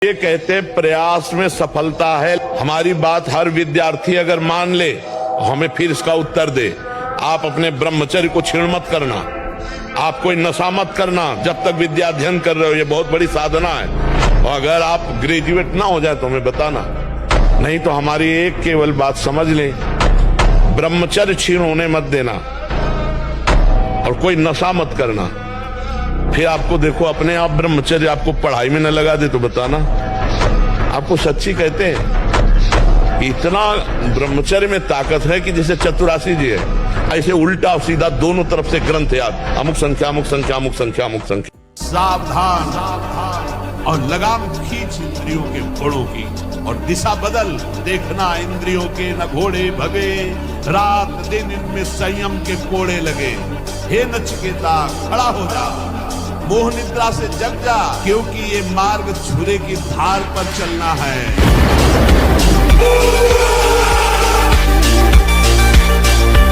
ये कहते प्रयास में सफलता है। हमारी बात हर विद्यार्थी अगर मान ले, हमें फिर इसका उत्तर दे। आप अपने ब्रह्मचर्य को छीण मत करना, आप कोई नशा मत करना जब तक विद्या अध्ययन कर रहे हो। ये बहुत बड़ी साधना है। और अगर आप ग्रेजुएट ना हो जाए तो हमें बताना, नहीं तो हमारी एक केवल बात समझ ले, ब्रह्मचर्य छीण होने मत देना और कोई नशा मत करना। फिर आपको देखो अपने आप ब्रह्मचर्य आपको पढ़ाई में न लगा दे तो बताना। आपको सच्ची कहते हैं, इतना ब्रह्मचर्य में ताकत है कि जैसे चतुरासी जी है, ऐसे उल्टा सीधा दोनों तरफ से ग्रंथ याद, अमुक संख्या अमुक संख्या अमुक संख्या अमुक संख्या। सावधान और लगाम खींच इंद्रियों के घोड़ों की, और दिशा बदल देखना इंद्रियों के न घोड़े भगे, रात दिन इनमें संयम के कोड़े लगे। हे नचिकेता खड़ा हो जा, मोह निद्रा से जग जा, क्योंकि ये मार्ग छुरे की धार पर चलना है।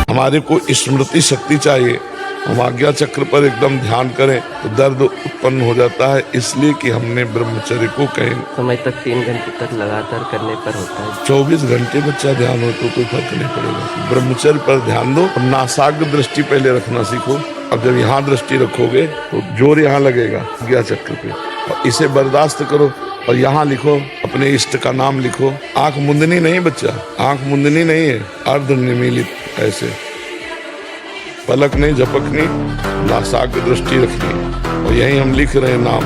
हमारे को स्मृति शक्ति चाहिए। हम आज्ञा चक्र पर एकदम ध्यान करें तो दर्द उत्पन्न हो जाता है, इसलिए कि हमने ब्रह्मचर्य को कहीं समय तक 3 घंटे तक लगातार करने पर होता है। 24 घंटे बच्चा ध्यान हो तो कोई फर्क नहीं पड़ेगा। ब्रह्मचर्य पर ध्यान दो और नासाग्र दृष्टि पहले रखना सीखो। अब जब यहाँ दृष्टि रखोगे तो जोर यहाँ लगेगा आज्ञा चक्र पे, और इसे बर्दाश्त करो। और यहाँ लिखो, अपने इष्ट का नाम लिखो। आंख मुंदनी नहीं बच्चा, आंख मुंदनी नहीं है, अर्ध निमीलित ऐसे, पलक नहीं झपक नहीं, नासाग्र दृष्टि रखनी। और यही हम लिख रहे हैं नाम,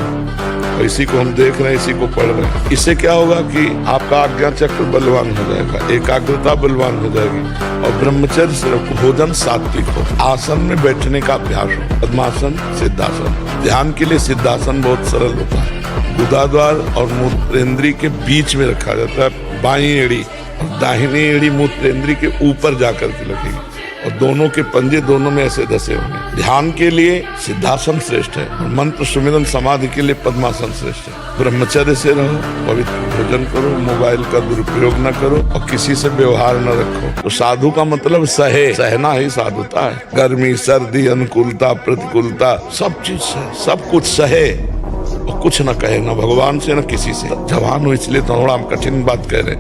और इसी को हम देख रहे हैं, इसी को पढ़ रहे हैं। इससे क्या होगा कि आपका आज्ञा चक्र बलवान हो जाएगा, एकाग्रता बलवान हो जाएगी। और ब्रह्मचर्य सिर्फ भोजन सात्विक हो, आसन में बैठने का अभ्यास हो, पद्मासन सिद्धासन। ध्यान के लिए सिद्धासन बहुत सरल होता है। गुदाद्वार और मूत्रेंद्री के बीच में रखा जाता है बाईं एड़ी, और दाहिनी एड़ी मूत्रेंद्री के ऊपर जाकर के लगेगी, और दोनों के पंजे दोनों में ऐसे धसे होंगे। ध्यान के लिए सिद्धासन श्रेष्ठ है, और मंत्र सुमिरन समाधि के लिए पद्मासन श्रेष्ठ है। ब्रह्मचर्य से रहो, पवित्र भोजन करो, मोबाइल का दुरुपयोग न करो, और किसी से व्यवहार न रखो। तो साधु का मतलब सहे, सहना ही साधुता है। गर्मी सर्दी अनुकूलता प्रतिकूलता सब चीज सहे, सब कुछ सहे और कुछ न कहे, न भगवान से न किसी से। जवान हो इसलिए थोड़ा हम कठिन बात कह रहे।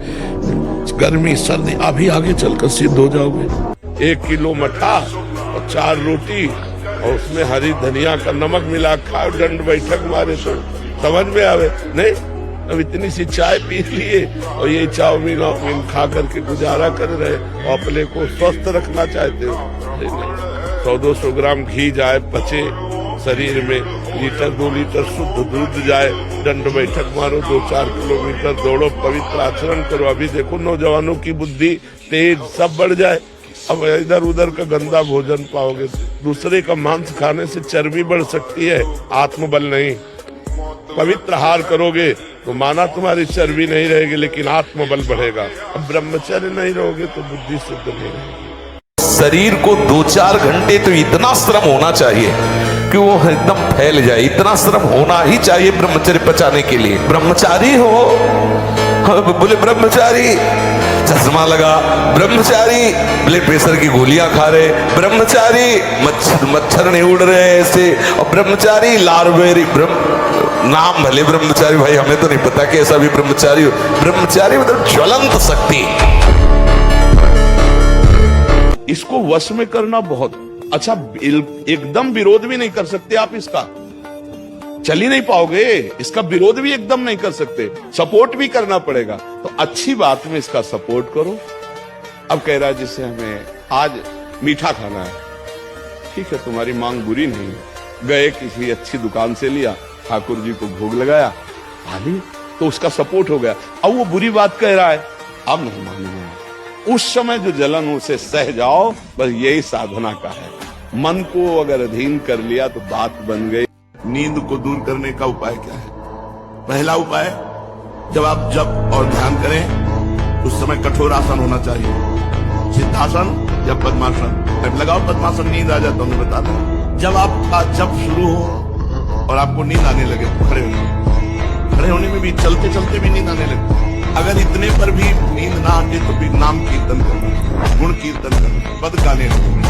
गर्मी सर्दी अभी आगे चलकर सिद्ध हो जाओगे। 1 किलो मठा और 4 रोटी और उसमें हरी धनिया का नमक मिला खाओ, दंड बैठक मारे तो समझ में आवे नहीं। अब इतनी सी चाय पी लिए और ये चाउमीन खा करके गुजारा कर रहे, और अपने को स्वस्थ रखना चाहते हो। 100-200 ग्राम घी जाए, पचे शरीर में, 1-2 लीटर शुद्ध दूध जाए, दंड बैठक मारो, 2-4 किलोमीटर दौड़ो, पवित्र आचरण करो। अभी देखो नौजवानों की बुद्धि तेज सब बढ़ जाए। अब इधर उधर का गंदा भोजन पाओगे। दूसरे का मांस खाने से चर्बी बढ़ सकती है, आत्मबल नहीं। पवित्र आहार करोगे तो माना तुम्हारी चर्बी नहीं रहेगी, लेकिन आत्मबल बढ़ेगा। अब ब्रह्मचर्य नहीं रहोगे तो बुद्धि शुद्ध नहीं रहेगी। शरीर को 2-4 घंटे तो इतना श्रम होना चाहिए कि वो एकदम फैल जाए, इतना श्रम होना ही चाहिए ब्रह्मचर्य पचाने के लिए। ब्रह्मचारी हो, बोले ब्रह्मचारी चश्मा लगा, ब्रह्मचारी ब्लड प्रेशर की गोलियां खा रहे, ब्रह्मचारी मच्छर नहीं उड़ रहे ऐसे, और ब्रह्मचारी लारवेरी नाम भले ब्रह्मचारी, भाई हमें तो नहीं पता कि ऐसा भी ब्रह्मचारी हो। ब्रह्मचारी मतलब ज्वलंत शक्ति। इसको वश में करना बहुत अच्छा। एकदम विरोध भी नहीं कर सकते आप, इसका चल ही नहीं पाओगे। इसका विरोध भी एकदम नहीं कर सकते, सपोर्ट भी करना पड़ेगा। तो अच्छी बात में इसका सपोर्ट करो। अब कह रहा है जिससे हमें आज मीठा खाना है, ठीक है, तुम्हारी मांग बुरी नहीं है। गए किसी अच्छी दुकान से लिया, ठाकुर जी को भोग लगाया, खाली, तो उसका सपोर्ट हो गया। अब वो बुरी बात कह रहा है, अब नहीं मानूंगा। उस समय जो जलन उसे सह जाओ, बस यही साधना का है। मन को अगर अधीन कर लिया तो बात बन गई। नींद को दूर करने का उपाय क्या है? पहला उपाय, जब आप जप और ध्यान करें उस समय कठोर आसन होना चाहिए, सिद्धासन या पद्मासन। अब लगाओ पद्मासन, नींद आ जाए तो हमें बता दें। जब आपका जप शुरू हो और आपको नींद आने लगे तो खड़े होने, खड़े होने में भी, चलते चलते भी नींद आने लगे। अगर इतने पर भी नींद ना आते तो भी नाम कीर्तन करना, गुण कीर्तन करना, पद गाने,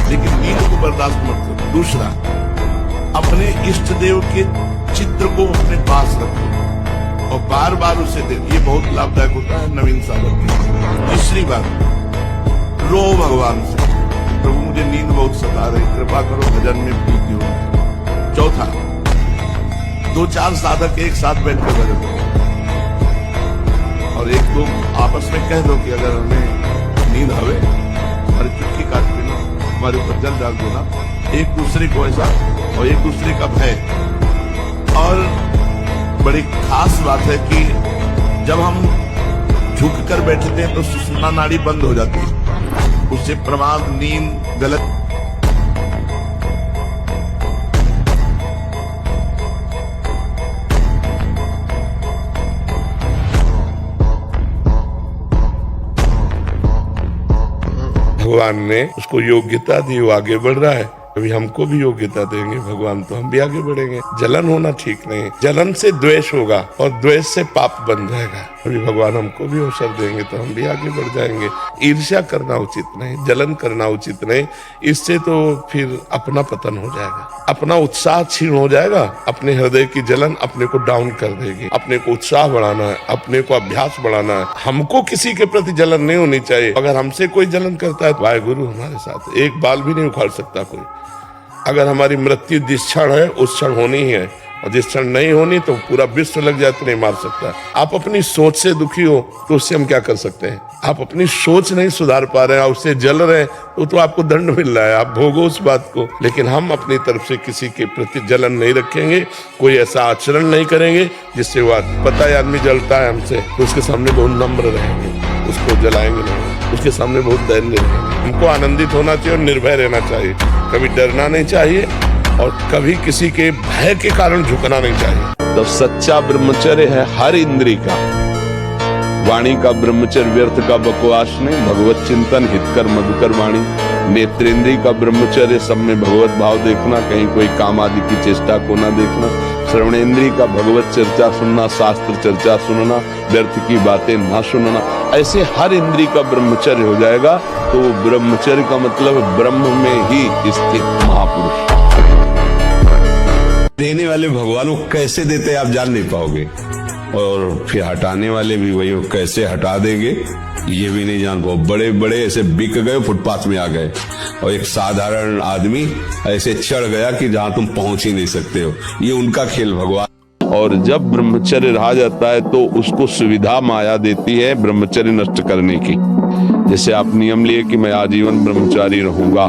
लेकिन नींद को बर्दाश्त मत करो। दूसरा, अपने इष्ट देव के चित्र को अपने पास रखो। और बार बार उसे दे, ये बहुत लाभदायक होता है नवीन साधक के लिए। तीसरी बात, रो भगवान से, प्रभु मुझे नींद बहुत सता रही, कृपा करो भजन में प्रीति हो। चौथा, 2-4 साधक एक साथ बैठ कर भजन करो और एक दो आपस में कह दो कि अगर हमें नींद आवे हमारी चुटकी काट देना, हमारे ऊपर जल डाल देना, एक दूसरे को ऐसा, और एक दूसरे का भय। और बड़ी खास बात है कि जब हम झुक कर बैठते हैं तो सुषुम्ना नाड़ी बंद हो जाती है, उससे प्रमाद, नींद, गलत भगवान ने उसको योग्यता दी, वो आगे बढ़ रहा है। अभी हमको भी योग्यता देंगे भगवान तो हम भी आगे बढ़ेंगे। जलन होना ठीक नहीं, जलन से द्वेष होगा और द्वेष से पाप बन जाएगा। अभी भगवान हमको भी अवसर देंगे तो हम भी आगे बढ़ जाएंगे। ईर्ष्या करना उचित नहीं, जलन करना उचित नहीं, इससे तो फिर अपना पतन हो जाएगा, अपना उत्साह क्षीण हो जाएगा। अपने हृदय की जलन अपने को डाउन कर देगी। अपने को उत्साह बढ़ाना है, अपने को अभ्यास बढ़ाना है। हमको किसी के प्रति जलन नहीं होनी चाहिए। अगर हमसे कोई जलन करता है, वाहेगुरु हमारे साथ, एक बाल भी नहीं उखाड़ सकता कोई। अगर हमारी मृत्यु जिस क्षण है उस क्षण होनी ही है, और जिस क्षण नहीं होनी तो पूरा विश्व लग जाए तो नहीं मार सकता। आप अपनी सोच से दुखी हो तो उससे हम क्या कर सकते हैं? आप अपनी सोच नहीं सुधार पा रहे हैं, उससे जल रहे हैं, तो आपको दंड मिल रहा है, आप भोगो उस बात को। लेकिन हम अपनी तरफ से किसी के प्रति जलन नहीं रखेंगे, कोई ऐसा आचरण नहीं करेंगे जिससे वो पता है आदमी जलता है हमसे, तो उसके सामने बहुत नम्र रहेंगे, उसको जलाएंगे नहीं, उसके सामने बहुत धैर्य रहेंगे। हमको आनंदित होना चाहिए और निर्भय रहना चाहिए, कभी डरना नहीं चाहिए और कभी किसी के भय के कारण झुकना नहीं चाहिए। तो सच्चा ब्रह्मचर्य है हर इंद्री का, वाणी का ब्रह्मचर्य व्यर्थ का बकवास नहीं, भगवत चिंतन हितकर मधुकर वाणी। नेत्रेंद्री का ब्रह्मचर्य सब में भगवत भाव देखना, कहीं कोई काम आदि की चेष्टा को ना देखना। श्रवणेंद्री का भगवत चर्चा सुनना, शास्त्र चर्चा सुनना, व्यर्थ की बातें ना सुनना। ऐसे हर इंद्री का ब्रह्मचर्य हो जाएगा तो ब्रह्मचर्य का मतलब ब्रह्म में ही स्थित महापुरुष। देने वाले भगवान को कैसे देते आप जान नहीं पाओगे, और फिर हटाने वाले भी वही कैसे हटा देंगे ये भी नहीं जान पाओ। बड़े बड़े ऐसे बिक गए, फुटपाथ में आ गए, और एक साधारण आदमी ऐसे चढ़ गया कि जहां तुम पहुंच ही नहीं सकते हो। ये उनका खेल भगवान। और जब ब्रह्मचर्य रहा जाता है तो उसको सुविधा माया देती है ब्रह्मचर्य नष्ट करने की। जैसे आप नियम लिए कि मैं आजीवन ब्रह्मचारी रहूंगा,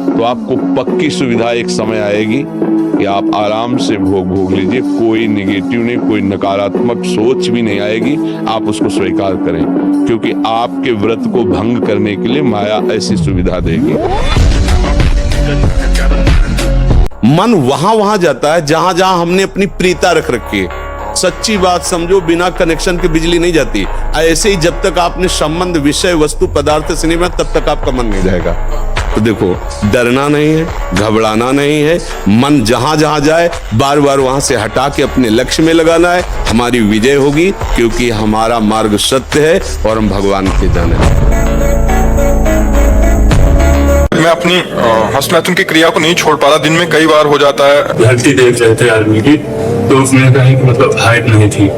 तो आपको पक्की सुविधा एक समय आएगी कि आप आराम से भोग लीजिए, कोई निगेटिव नहीं, कोई नकारात्मक सोच भी नहीं आएगी। आप उसको स्वीकार करें, क्योंकि आपके व्रत को भंग करने के लिए माया ऐसी सुविधा देगी। मन वहां जाता है जहां जहां हमने अपनी प्रीता रख रखी है। सच्ची बात समझो, बिना कनेक्शन के बिजली नहीं जाती। ऐसे ही जब तक आपने संबंध विषय वस्तु पदार्थ से नहीं बना, तब तक आपका मन नहीं जाएगा। तो देखो, डरना नहीं है, घबराना नहीं है, मन जहां जहां जाए बार बार वहां से हटा के अपने लक्ष्य में लगाना है। हमारी विजय होगी, क्योंकि हमारा मार्ग सत्य है और हम भगवान के जाने हैं। मैं अपनी हस्तमैथुन की क्रिया को नहीं छोड़ पा रहा, दिन में कई बार हो जाता है। धरती देख रहे थे आदमी की, तो उसमें कहीं कि मतलब हाइट नहीं थी,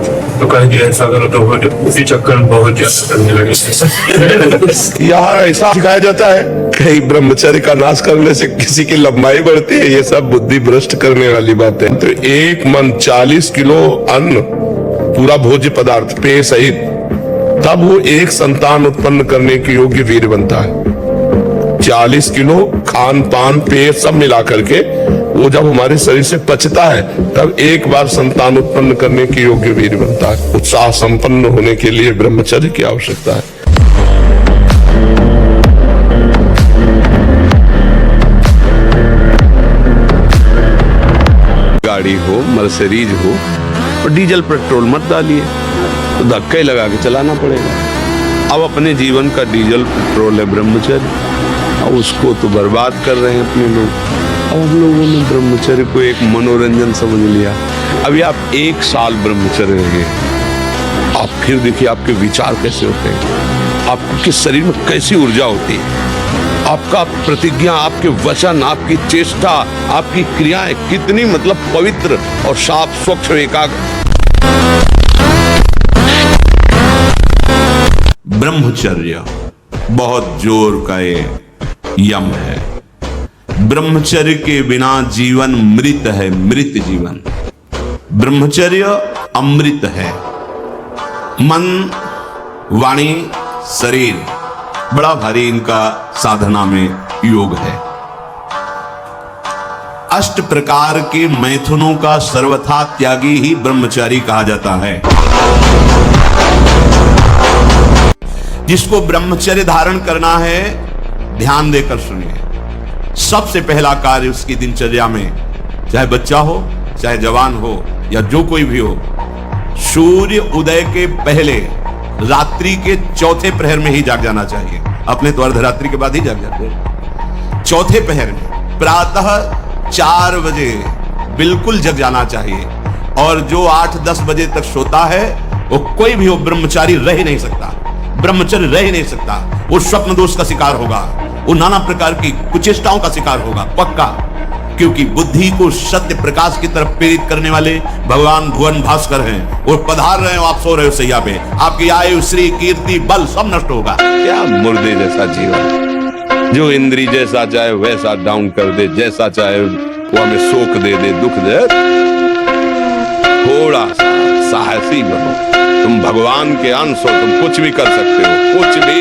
तो कहीं कि ऐसा करो तो उसी चक्कर में बहुत ज्यादा करने लगे। यहाँ ऐसा सिखाया जाता है कहीं ब्रह्मचर्य का नाश करने से किसी की लंबाई बढ़ती है, ये सब बुद्धि भ्रष्ट करने वाली बात है। तो एक मन 40 किलो अन्न, पूरा भोज्य पदार्थ पेय सहित, तब वो एक संतान उत्पन्न करने के योग्य वीर बनता है। 40 किलो खान पान पेय सब मिला करके वो जब हमारे शरीर से पचता है, तब एक बार संतान उत्पन्न करने के योग्य वीर बनता है। उत्साह संपन्न होने के लिए ब्रह्मचर्य की आवश्यकता है। गाड़ी हो, मर्सिडीज हो, और डीजल पेट्रोल मत डालिए, तो धक्के लगा के चलाना पड़ेगा। अब अपने जीवन का डीजल पेट्रोल है ब्रह्मचर्य, और उसको तो बर्बाद कर रहे हैं अपने लोग। अब हम लोगों ने ब्रह्मचर्य को एक मनोरंजन समझ लिया। अभी आप 1 साल ब्रह्मचर्य रहिए, आप फिर देखिए आपके विचार कैसे होते हैं, आपके शरीर में कैसी ऊर्जा होती है, आपका प्रतिज्ञा, आपके वचन, आपकी चेष्टा, आपकी क्रियाएं कितनी मतलब पवित्र और साफ स्वच्छ एकाग्र। ब्रह्मचर्य बहुत जोर का ये यम है। ब्रह्मचर्य के बिना जीवन मृत है, मृत जीवन। ब्रह्मचर्य अमृत है। मन, वाणी, शरीर बड़ा भारी इनका साधना में योग है। अष्ट प्रकार के मैथुनों का सर्वथा त्यागी ही ब्रह्मचारी कहा जाता है। जिसको ब्रह्मचर्य धारण करना है, ध्यान देकर सुनिए। सबसे पहला कार्य उसकी दिनचर्या में, चाहे बच्चा हो, चाहे जवान हो, या जो कोई भी हो, सूर्य उदय के पहले रात्रि के चौथे प्रहर में ही जाग जाना चाहिए। अपने तो अर्धरात्रि के बाद ही जाग जाते हैं। चौथे प्रहर में प्रातः 4 बजे बिल्कुल जग जाना चाहिए। और जो 8-10 बजे तक सोता है, वो कोई भी हो, ब्रह्मचारी रह ही नहीं सकता, ब्रह्मचर्य रह ही नहीं सकता। वो स्वप्न दोष का शिकार होगा, वो नाना प्रकार की कुचेष्टाओं का शिकार होगा पक्का। क्योंकि बुद्धि को सत्य प्रकाश की तरफ प्रेरित करने वाले भगवान भुवन भास्कर हैं। वो पधार रहे हो, आप सो रहे हो सैया पे, आपकी आयु, श्री, कीर्ति, बल सब नष्ट होगा। क्या मुर्दे जैसा जीवन, जो इंद्री जैसा चाहे वैसा डाउन कर दे, जैसा चाहे वो हमें शोक दे दे, दुख दे। थोड़ा सा साहसी बनो, तुम भगवान के अंश हो, तुम कुछ भी कर सकते हो, कुछ भी।